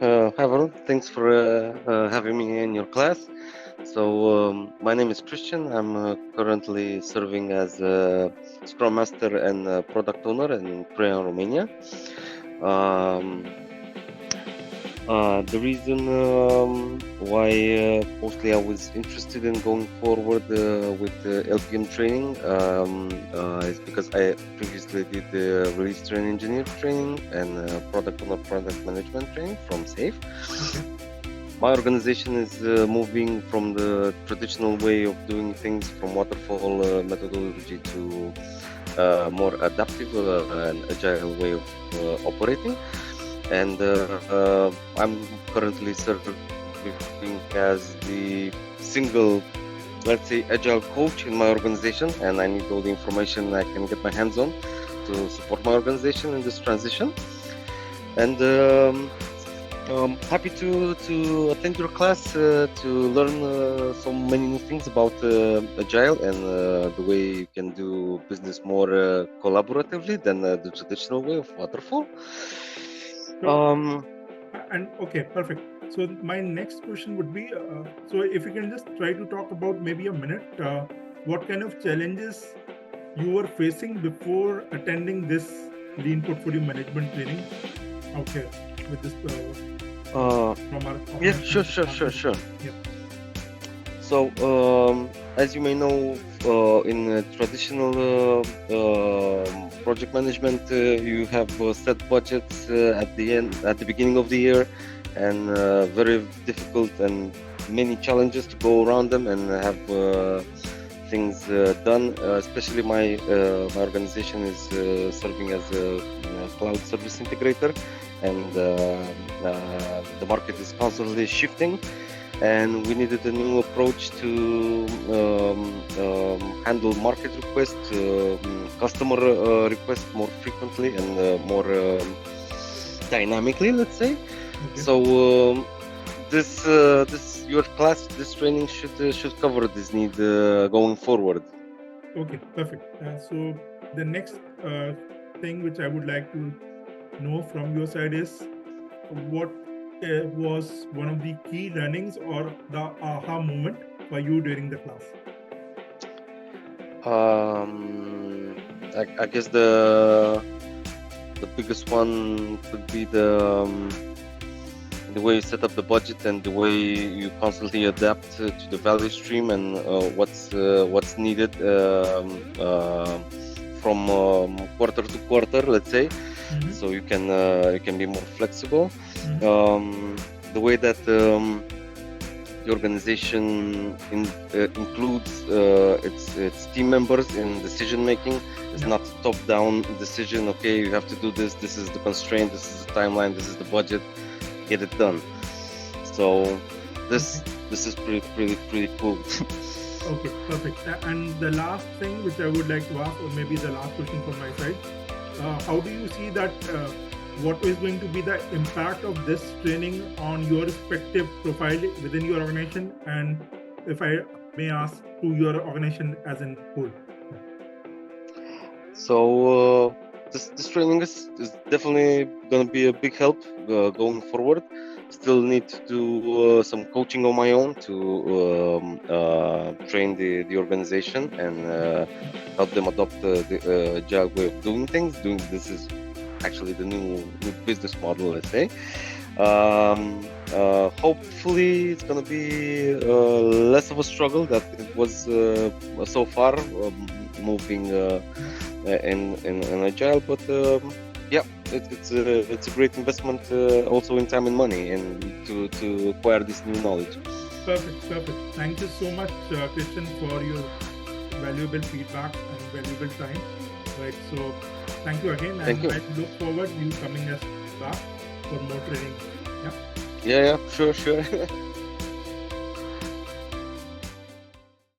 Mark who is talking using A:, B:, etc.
A: Hi everyone, thanks for having me in your class. My name is Christian. I'm currently serving as a Scrum Master and Product Owner in Praia, Romania. Um, the reason why mostly I was interested in going forward with LPM training is because I previously did the release train engineer training and product owner product management training from SAFE. My organization is moving from the traditional way of doing things from waterfall methodology to more adaptive and agile way of operating. And I'm currently serving as the single, let's say, agile coach in my organization, and I need all the information I can get my hands on to support my organization in this transition. And I'm happy to attend your class to learn so many new things about agile and the way you can do business more collaboratively than the traditional way of waterfall.
B: And okay, perfect. So my next question would be, so if you can just try to talk about maybe a minute, what kind of challenges you were facing before attending this lean portfolio management training out here with this from our
A: yeah, sure.
B: Yeah.
A: So as you may know, in traditional project management, you have set budgets at the beginning of the year, and very difficult and many challenges to go around them and have things done. Especially my organization is serving as a cloud service integrator, and the market is constantly shifting. And we needed a new approach to handle market requests, customer requests more frequently and more dynamically, let's say.
B: Okay.
A: So this your class, this training should cover this need going forward.
B: Okay, perfect. So the next thing which I would like to know from your side is what was one of the key learnings or the aha moment for you during the class?
A: I guess the biggest one could be the way you set up the budget and the way you constantly adapt to the value stream and what's needed from quarter to quarter, let's say.
B: Mm-hmm.
A: So you can be more flexible.
B: Mm-hmm.
A: The way that the organization includes its team members in decision making. It's not top-down decision. Okay, you have to do this. This is the constraint. This is the timeline. This is the budget. Get it done. So this is pretty cool.
B: Okay, perfect. And the last thing which I would like to ask, or maybe the last question from my side, how do you see that what is going to be the impact of this training on your respective profile within your organization, and if I may ask, to your organization as a whole?
A: So this training is definitely going to be a big help going forward. Still need to do some coaching on my own to train the organization and help them adopt the agile way of doing things. This is actually the new business model, let's say. Hopefully it's going to be less of a struggle that it was so far moving in agile, but yeah, it's a great investment also in time and money, and to acquire this new knowledge.
B: Perfect. Thank you so much, Christian, for your valuable feedback and valuable time. Right. So thank you again,
A: Thank you.
B: I look forward to you coming us back for more training.
A: Yeah, sure.